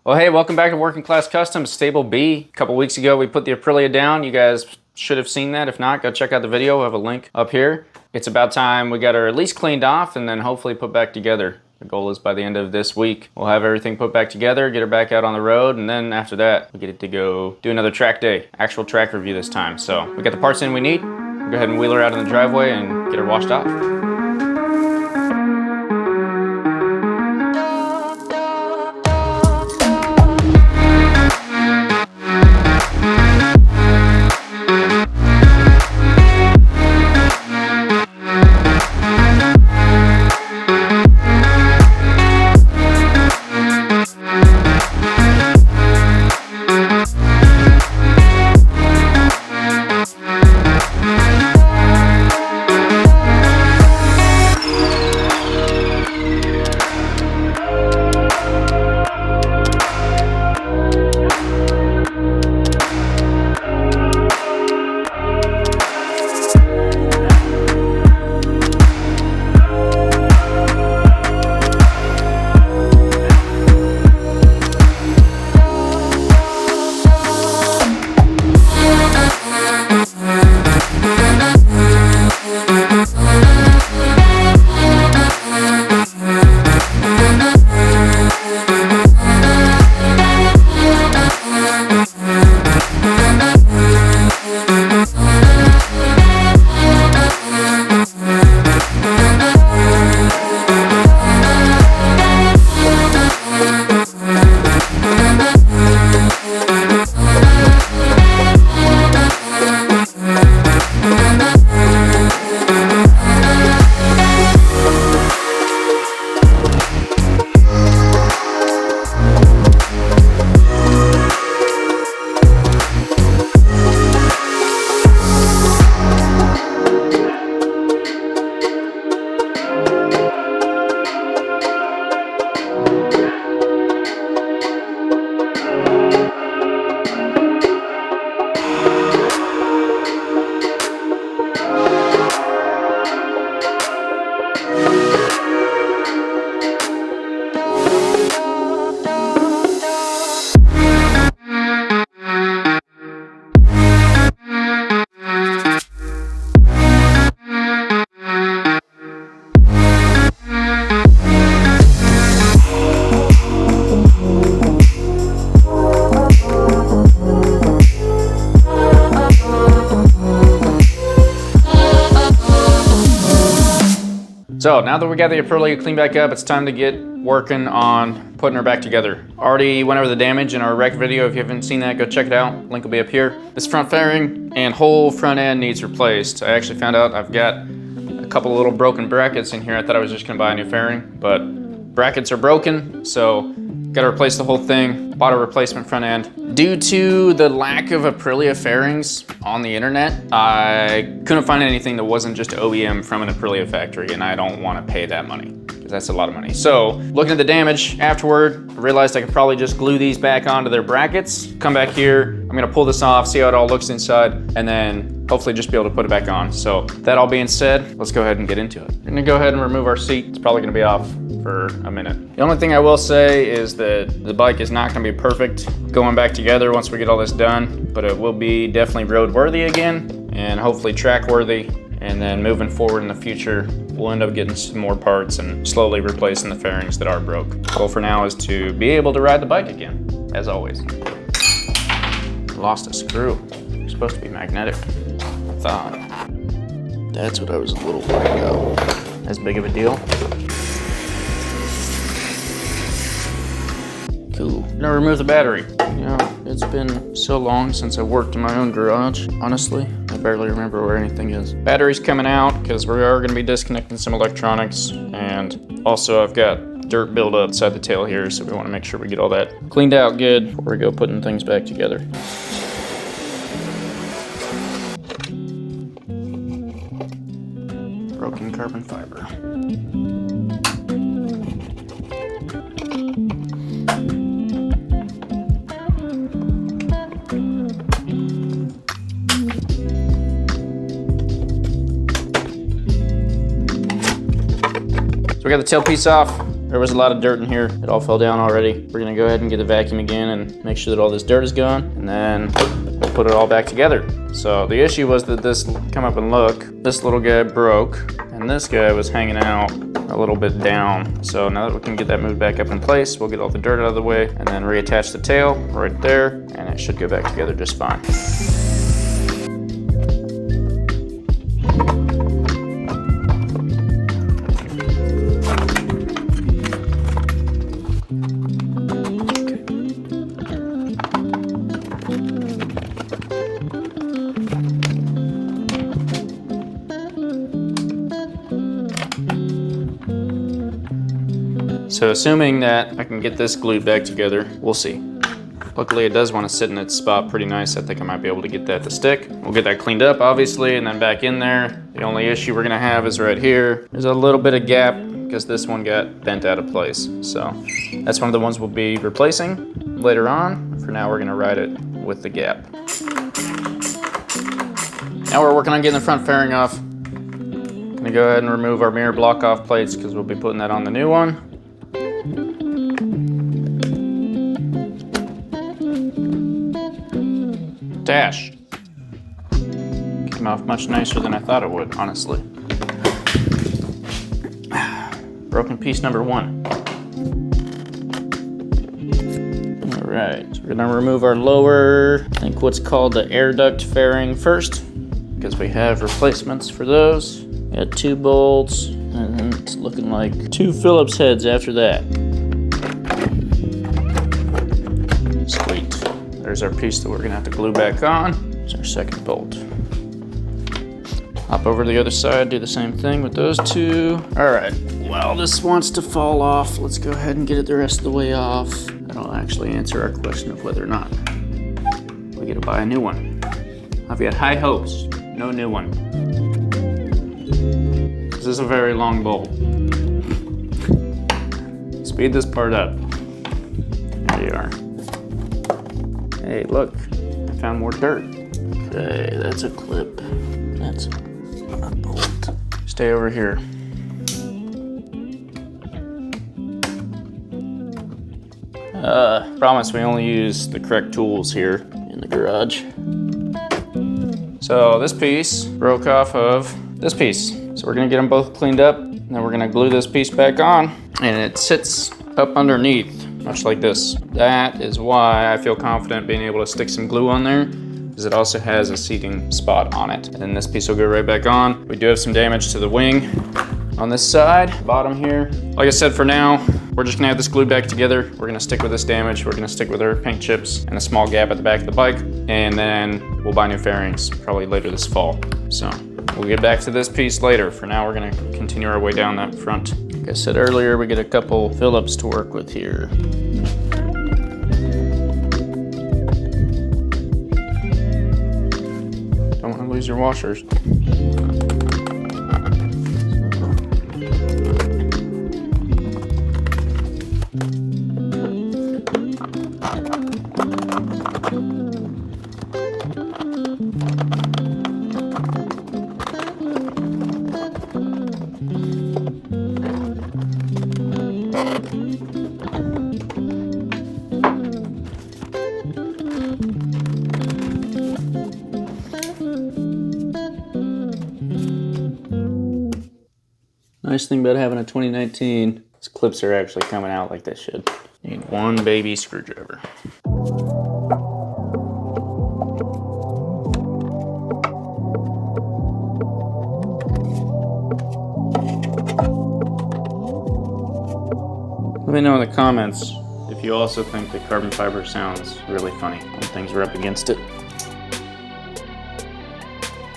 Well, hey, welcome back to Working Class Customs, Stable B. A couple weeks ago, we put the Aprilia down. You guys should have seen that. If not, go check out the video. We'll have a link up here. It's about time we got her at least cleaned off and then hopefully put back together. The goal is by the end of this week, we'll have everything put back together, get her back out on the road, and then after that, we get it to go do another track day, actual track review this time. So we got the parts in we need. We'll go ahead and wheel her out in the driveway and get her washed off. So now that we got the Aprilia cleaned back up, it's time to get working on putting her back together. Already went over the damage in our wreck video. If you haven't seen that, go check it out. Link will be up here. This front fairing and whole front end needs replaced. I actually found out I've got a couple little broken brackets in here. I thought I was just gonna buy a new fairing, but brackets are broken, so gotta replace the whole thing. Bought a replacement front end. Due to the lack of Aprilia fairings on the internet, I couldn't find anything that wasn't just OEM from an Aprilia factory, and I don't want to pay that money because that's a lot of money. So looking at the damage afterward, I realized I could probably just glue these back onto their brackets. Come back here, I'm gonna pull this off, see how it all looks inside, and then hopefully just be able to put it back on. So that all being said, let's go ahead and get into it. We're gonna go ahead and remove our seat. It's probably gonna be off for a minute. The only thing I will say is that the bike is not gonna be perfect going back together once we get all this done, but it will be definitely road worthy again and hopefully track worthy. And then moving forward in the future, we'll end up getting some more parts and slowly replacing the fairings that are broke. The goal for now is to be able to ride the bike again, as always. Lost a screw. It's supposed to be magnetic, I thought. That's what I was a little worried about. As big of a deal. Cool. I'm gonna remove the battery. You know, it's been so long since I worked in my own garage, honestly. I barely remember where anything is. Battery's coming out because we are gonna be disconnecting some electronics, and also I've got dirt buildup inside the tail here, so we wanna make sure we get all that cleaned out good before we go putting things back together. Broken carbon fiber. So we got the tailpiece off. There was a lot of dirt in here. It all fell down already. We're gonna go ahead and get the vacuum again and make sure that all this dirt is gone, and then we'll put it all back together. So the issue was that this, come up and look, this little guy broke, and this guy was hanging out a little bit down. So now that we can get that moved back up in place, we'll get all the dirt out of the way and then reattach the tail right there, and it should go back together just fine. So assuming that I can get this glued back together, we'll see. Luckily it does want to sit in its spot pretty nice. I think I might be able to get that to stick. We'll get that cleaned up obviously, and then back in there. The only issue we're gonna have is right here. There's a little bit of gap because this one got bent out of place. So that's one of the ones we'll be replacing later on. For now we're gonna ride it with the gap. Now we're working on getting the front fairing off. I'm gonna go ahead and remove our mirror block off plates because we'll be putting that on the new one. Dash. Came off much nicer than I thought it would, honestly. Broken piece number 1. All right, so we're gonna remove our lower, I think what's called the air duct fairing first, because we have replacements for those. Got 2 bolts, and then it's looking like 2 Phillips heads after that. Sweet. There's our piece that we're gonna have to glue back on. There's our second bolt. Hop over to the other side, do the same thing with those 2. All right, well, this wants to fall off. Let's go ahead and get it the rest of the way off. That'll actually answer our question of whether or not we get to buy a new one. I've got high hopes, no new one. This is a very long bolt. Speed this part up. There you are. Hey, look, I found more dirt. Okay, that's a clip. That's a bolt. Stay over here. Promise we only use the correct tools here in the garage. So this piece broke off of this piece. So we're gonna get them both cleaned up, and then we're gonna glue this piece back on, and it sits up underneath, much like this. That is why I feel confident being able to stick some glue on there, because it also has a seating spot on it. And then this piece will go right back on. We do have some damage to the wing on this side, bottom here. Like I said, for now, we're just gonna have this glued back together. We're gonna stick with this damage. We're gonna stick with our paint chips and a small gap at the back of the bike, and then we'll buy new fairings probably later this fall. So we'll get back to this piece later. For now, we're gonna continue our way down that front. Like I said earlier, we get a couple Phillips to work with here. Don't wanna lose your washers. Nice thing about having a 2019, these clips are actually coming out like they should. You need one baby screwdriver. Let me know in the comments if you also think that carbon fiber sounds really funny when things are up against it.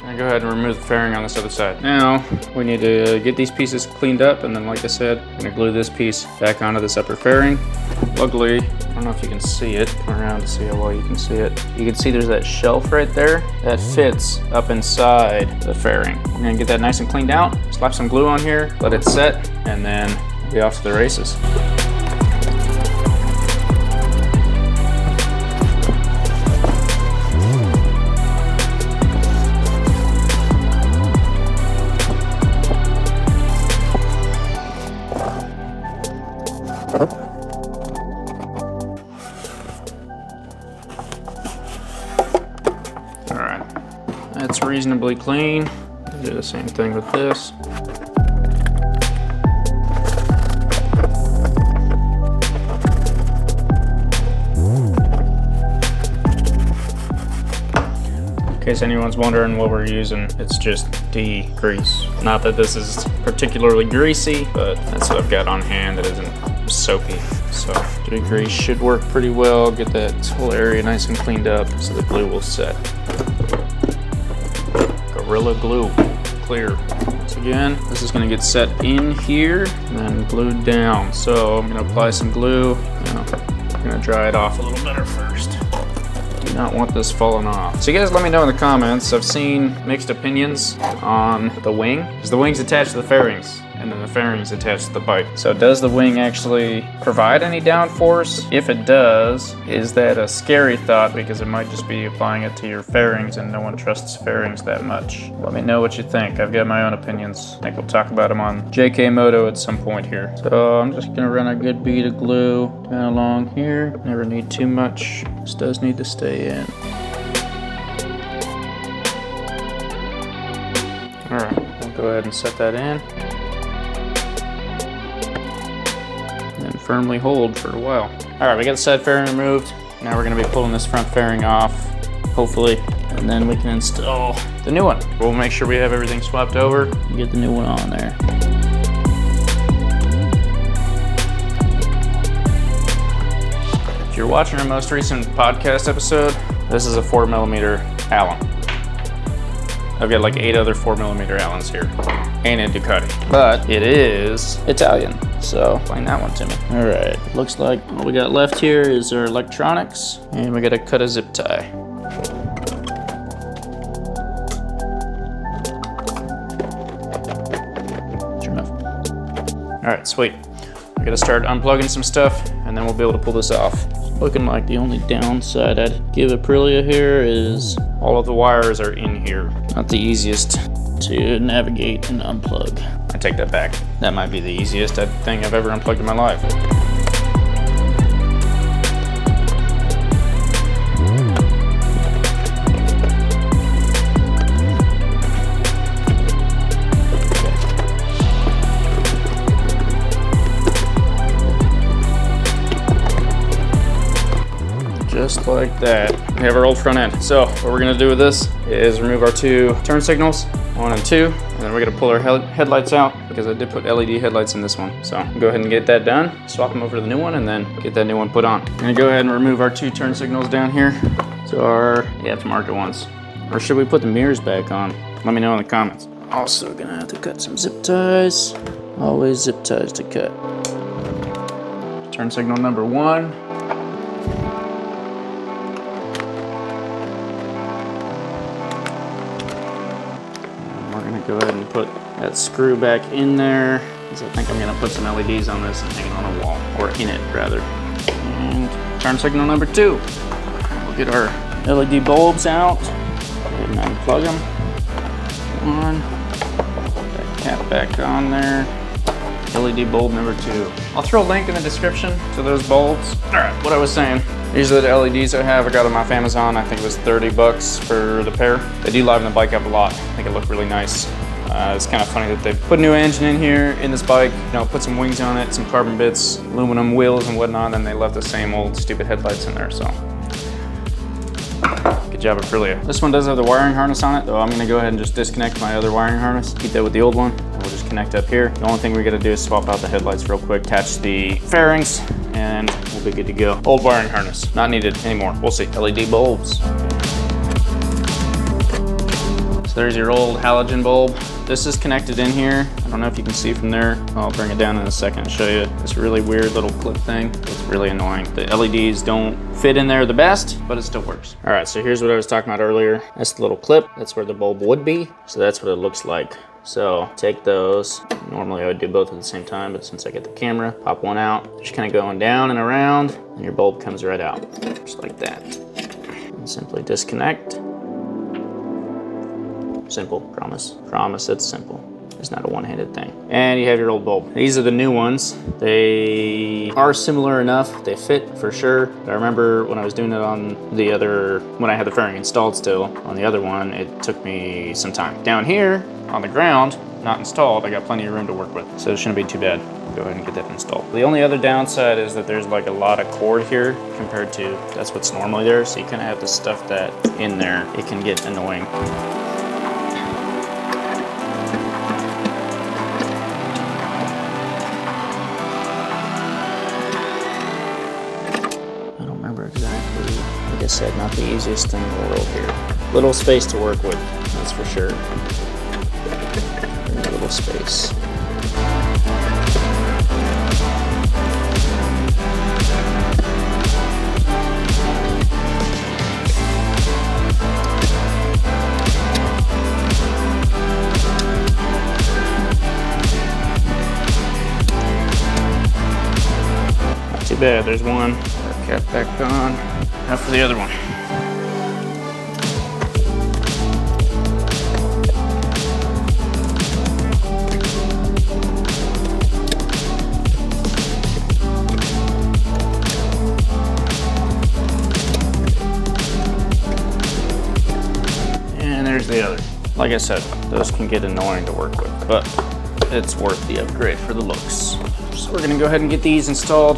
I'll go ahead and remove the fairing on this other side. Now, we need to get these pieces cleaned up, and then like I said, I'm gonna glue this piece back onto this upper fairing. Luckily, I don't know if you can see it. Come around to see how well you can see it. You can see there's that shelf right there that fits up inside the fairing. We're gonna get that nice and cleaned out, slap some glue on here, let it set, and then we'll be off to the races. That's reasonably clean. Do the same thing with this. In case anyone's wondering what we're using, it's just degrease. Not that this is particularly greasy, but that's what I've got on hand that isn't soapy. So degrease should work pretty well. Get that whole area nice and cleaned up so the glue will set. Gorilla Glue, clear. Once again, this is gonna get set in here and then glued down. So I'm gonna apply some glue. I'm gonna dry it off a little better first. Do not want this falling off. So you guys let me know in the comments. I've seen mixed opinions on the wing, because the wing's attached to the fairings and then the fairings attached to the bike. So does the wing actually provide any downforce? If it does, is that a scary thought, because it might just be applying it to your fairings and no one trusts fairings that much? Let me know what you think. I've got my own opinions. I think we'll talk about them on JK Moto at some point here. So I'm just gonna run a good bead of glue down along here. Never need too much. This does need to stay in. All right, we'll go ahead and set that in. And firmly hold for a while. All right, we got the side fairing removed. Now we're gonna be pulling this front fairing off, hopefully, and then we can install the new one. We'll make sure we have everything swapped over and get the new one on there. If you're watching our most recent podcast episode, this is a 4mm Allen. I've got like 8 other 4mm Allens here. Ain't a Ducati, but it is Italian, so find that one to me. All right, looks like all we got left here is our electronics, and we gotta cut a zip tie. Sure enough. All right, sweet. I gotta start unplugging some stuff, and then we'll be able to pull this off. Looking like the only downside I'd give Aprilia here is all of the wires are in here. Not the easiest to navigate and unplug. I take that back. That might be the easiest thing I've ever unplugged in my life. Just like that. We have our old front end. So what we're gonna do with this is remove our 2 turn signals, 1 and 2, and then we're gonna pull our headlights out, because I did put LED headlights in this one. So go ahead and get that done, swap them over to the new one, and then get that new one put on. I'm gonna go ahead and remove our 2 turn signals down here. So our aftermarket ones. Or should we put the mirrors back on? Let me know in the comments. Also gonna have to cut some zip ties. Always zip ties to cut. Turn signal number 1. Go ahead and put that screw back in there, because I think I'm gonna put some LEDs on this and hang it on a wall, or in it rather. And turn signal number 2. We'll get our LED bulbs out, go ahead and unplug them. 1, put that cap back on there. LED bulb number 2. I'll throw a link in the description to those bulbs. All right, what I was saying. These are the LEDs I have. I got them off Amazon. I think it was $30 for the pair. They do liven the bike up a lot. I think it looked really nice. It's kind of funny that they put a new engine in here in this bike, put some wings on it, some carbon bits, aluminum wheels and whatnot, and they left the same old stupid headlights in there, so. Good job, Aprilia. This one does have the wiring harness on it, though I'm gonna go ahead and just disconnect my other wiring harness, keep that with the old one, and we'll just connect up here. The only thing we gotta do is swap out the headlights real quick, attach the fairings, and we'll be good to go. Old wiring harness, not needed anymore. We'll see. LED bulbs. So there's your old halogen bulb. This is connected in here. I don't know if you can see from there. I'll bring it down in a second and show you this really weird little clip thing. It's really annoying. The LEDs don't fit in there the best, but it still works. All right, so here's what I was talking about earlier. That's the little clip. That's where the bulb would be. So that's what it looks like. So take those. Normally I would do both at the same time, but since I get the camera, pop one out. Just kind of going down and around, and your bulb comes right out, just like that. And simply disconnect. Simple, promise. Promise it's simple. It's not a one-handed thing. And you have your old bulb. These are the new ones. They are similar enough. They fit for sure. I remember when I was doing it on the other, when I had the fairing installed still, on the other one, it took me some time. Down here, on the ground, not installed, I got plenty of room to work with. So it shouldn't be too bad. Go ahead and get that installed. The only other downside is that there's like a lot of cord here compared to that's what's normally there. So you kind of have to stuff that in there. It can get annoying. I don't remember exactly. Like I said, not the easiest thing in the world here. Little space to work with, that's for sure. Very little space. Too bad, there's one. Cap back on. Now for the other one. And there's the other. Like I said, those can get annoying to work with, but it's worth the upgrade for the looks. So we're gonna go ahead and get these installed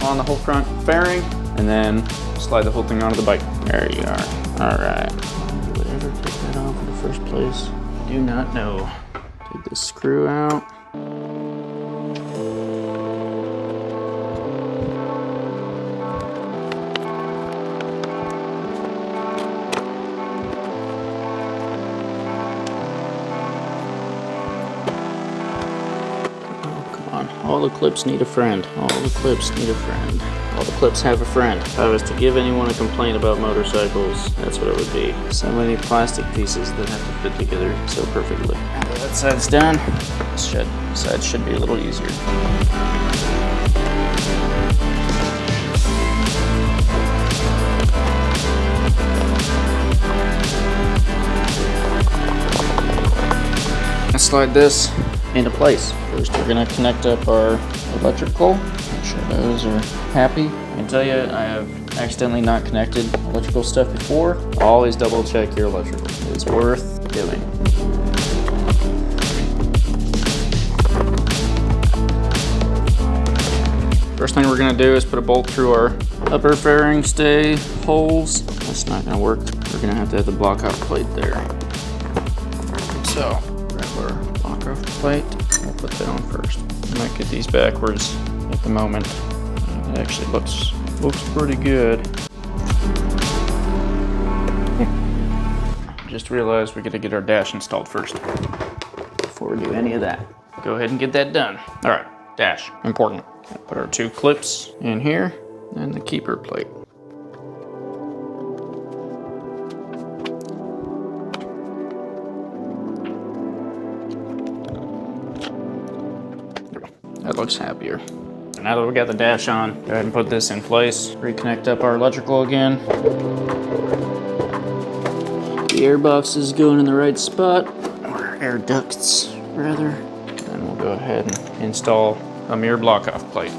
on the whole front fairing, and then slide the whole thing onto the bike. There you are. All right. Would ever take that off in the first place? Do not know. Take this screw out. All the clips need a friend. All the clips need a friend. All the clips have a friend. If I was to give anyone a complaint about motorcycles, that's what it would be. So many plastic pieces that have to fit together so perfectly. Now that side's done, this side should be a little easier. Let's slide this into place. First, we're gonna connect up our electrical. Make sure those are happy. I can tell you, I have accidentally not connected electrical stuff before. Always double check your electrical. It's worth doing. First thing we're gonna do is put a bolt through our upper fairing stay holes. That's not gonna work. We're gonna have to have the block off plate there. So, grab our block off plate. We'll put that on first. I might get these backwards at the moment. It actually looks pretty good. Just realized we gotta get our dash installed first before we do any of that. Go ahead and get that done. All right, dash, important. Put our two clips in here and the keeper plate. That looks happier. Now that we got the dash on, go ahead and put this in place. Reconnect up our electrical again. The air box is going in the right spot, or air ducts rather. Then we'll go ahead and install a mirror block off plate.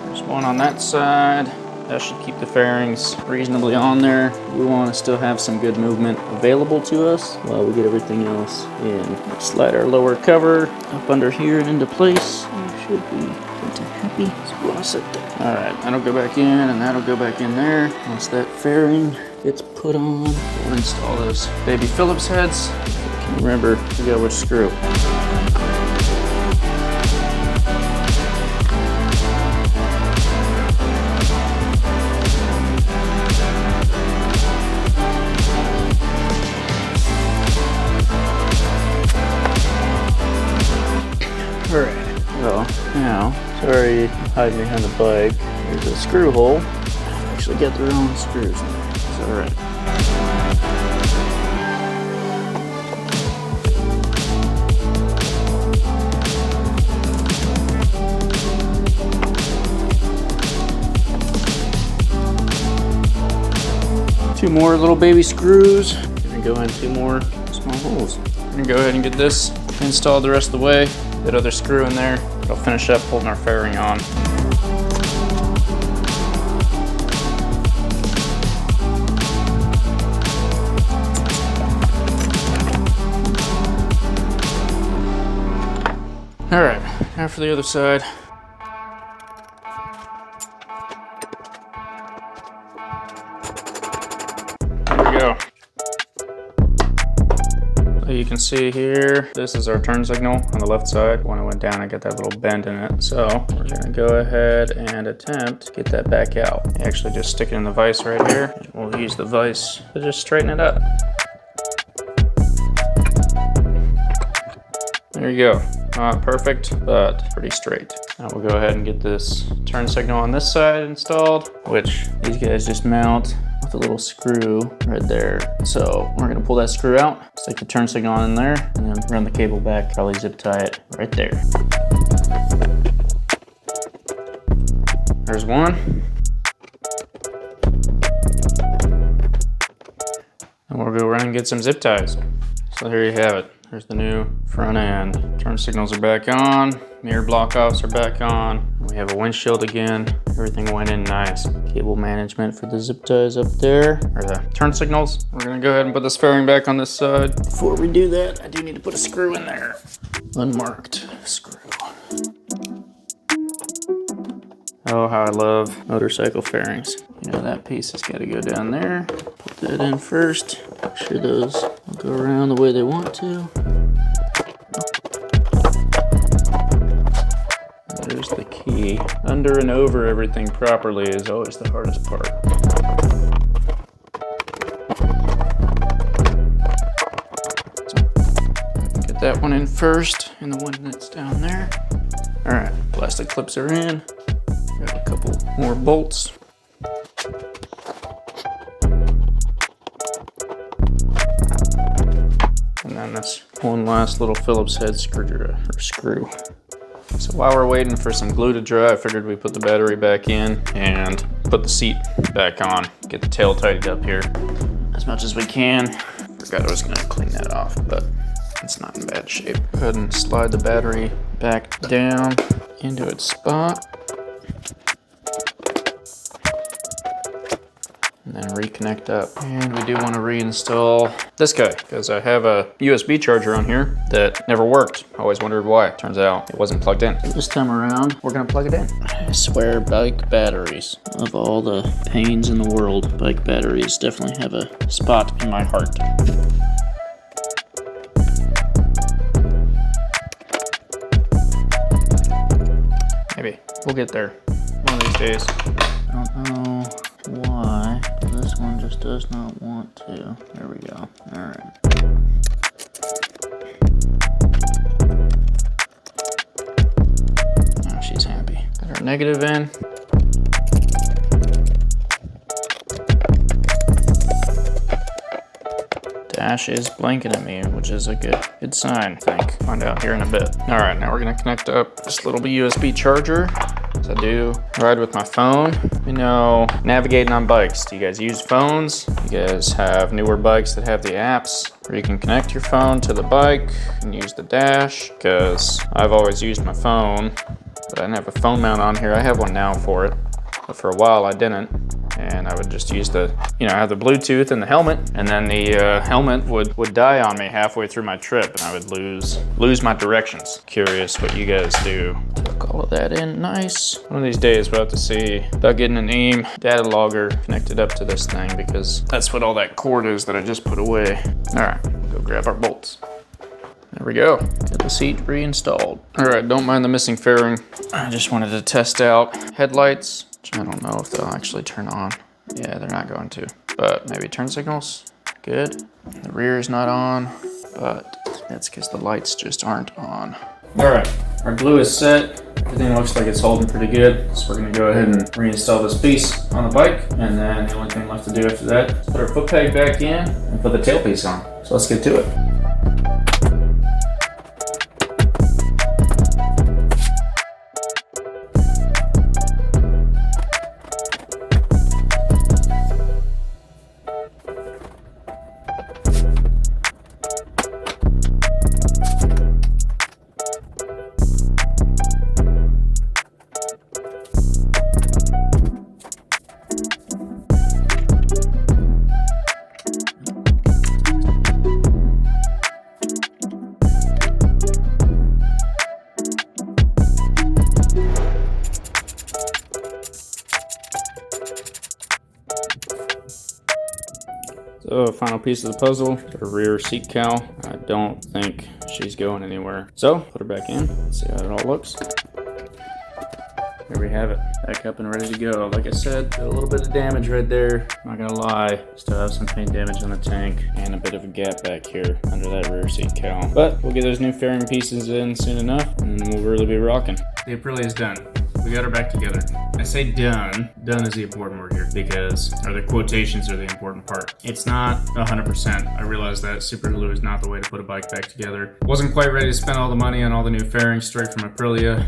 There's one on that side. That should keep the fairings reasonably on there. We want to still have some good movement available to us while we get everything else in. Slide our lower cover up under here and into place. We should be pretty happy. So we want to set that. All right, that'll go back in and that'll go back in there. Once that fairing gets put on, we'll install those baby Phillips heads. I can't remember, I forgot which screw. Alright, so now, sorry, hide behind the bike. There's a screw hole. I've actually got the wrong screws in there. It's alright. Two more little baby screws. Gonna go in two more small holes. I'm gonna go ahead and get this installed the rest of the way. That other screw in there, it'll finish up holding our fairing on. All right, now for the other side. There we go. So you can see here, this is our turn signal on the left side. When it went down, I got that little bend in it. So we're gonna go ahead and attempt to get that back out. Actually just stick it in the vise right here. And we'll use the vise to just straighten it up. There you go. Not perfect, but pretty straight. Now we'll go ahead and get this turn signal on this side installed, which these guys just mount with a little screw right there. So we're gonna pull that screw out, stick the turn signal in there, and then run the cable back, probably zip tie it right there. There's one. And we'll go around and get some zip ties. So here you have it. There's the new front end. Turn signals are back on. Mirror block offs are back on. We have a windshield again. Everything went in nice. Cable management for the zip ties up there, or the turn signals. We're gonna go ahead and put this fairing back on this side. Before we do that, I do need to put a screw in there. Unmarked screw. Oh, how I love motorcycle fairings. You know, that piece has got to go down there. Put that in first. Make sure those will go around the way they want to. There's the key. Under and over everything properly is always the hardest part. So, get that one in first, and the one that's down there. All right, plastic clips are in. Got a couple more bolts. And then this one last little Phillips head screw. So while we're waiting for some glue to dry, I figured we put the battery back in and put the seat back on. Get the tail tightened up here as much as we can. Forgot I was gonna clean that off, but it's not in bad shape. Go ahead and slide the battery back down into its spot. And then reconnect up. And we do want to reinstall this guy because I have a USB charger on here that never worked. I always wondered why. Turns out it wasn't plugged in. This time around, we're gonna plug it in. I swear bike batteries, of all the pains in the world, bike batteries definitely have a spot in my heart. Maybe, we'll get there one of these days. I don't know why this one just does not want to. There we go. All right. Now she's happy. Got her negative in. Dash is blinking at me, which is a good sign, I think. Find out here in a bit. All right, now we're gonna connect up this little USB charger. As I do ride with my phone. You know, navigating on bikes. Do you guys use phones? You guys have newer bikes that have the apps where you can connect your phone to the bike and use the dash? Because I've always used my phone, but I didn't have a phone mount on here. I have one now for it, but for a while I didn't. And I would just use the, I have the Bluetooth and the helmet, and then the helmet would die on me halfway through my trip, and I would lose my directions. Curious what you guys do. Tuck all of that in nice. One of these days we'll have to see about getting an AIM data logger connected up to this thing, because that's what all that cord is that I just put away. All right, go grab our bolts. There we go. Got the seat reinstalled. All right, don't mind the missing fairing. I just wanted to test out headlights. I don't know if they'll actually turn on. Yeah, they're not going to, but maybe turn signals. Good. The rear is not on, but that's because the lights just aren't on. All right, our glue is set. Everything looks like it's holding pretty good. So we're gonna go ahead and reinstall this piece on the bike. And then the only thing left to do after that is put our foot peg back in and put the tailpiece on. So let's get to it. So final piece of the puzzle, the rear seat cowl. I don't think she's going anywhere. So put her back in, see how it all looks. There we have it, back up and ready to go. Like I said, a little bit of damage right there. Not gonna lie, still have some paint damage on the tank and a bit of a gap back here under that rear seat cowl. But we'll get those new fairing pieces in soon enough and then we'll really be rocking. The Aprilia is done. We got her back together. I say done. Done is the important word here because, or the quotations are the important part. It's not 100%. I realize that super glue is not the way to put a bike back together. Wasn't quite ready to spend all the money on all the new fairings straight from Aprilia.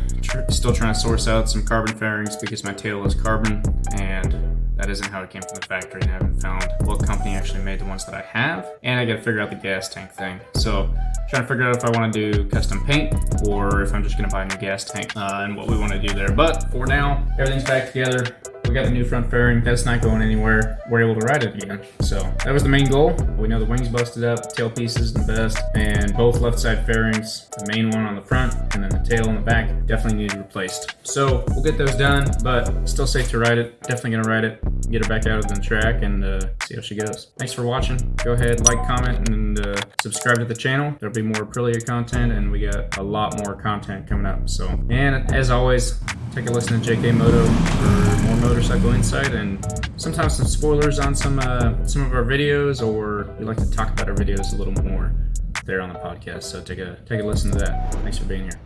Still trying to source out some carbon fairings because my tail is carbon and that isn't how it came from the factory, and I haven't found what company actually made the ones that I have. And I gotta figure out the gas tank thing. So, trying to figure out if I wanna do custom paint or if I'm just gonna buy a new gas tank and what we wanna do there. But for now, everything's back together. We got the new front fairing, that's not going anywhere. We're able to ride it again. So that was the main goal. We know the wings busted up, the tail piece isn't the best, and both left side fairings, the main one on the front and then the tail on the back, definitely need replaced. So we'll get those done, but still safe to ride it. Definitely gonna ride it, get her back out of the track and see how she goes. Thanks for watching. Go ahead, like, comment, and subscribe to the channel. There'll be more Aprilia content and we got a lot more content coming up. So, and as always, take a listen to JK Moto for more motorcycle insight and sometimes some spoilers on some of our videos, or we like to talk about our videos a little more there on the podcast. So take a listen to that. Thanks for being here.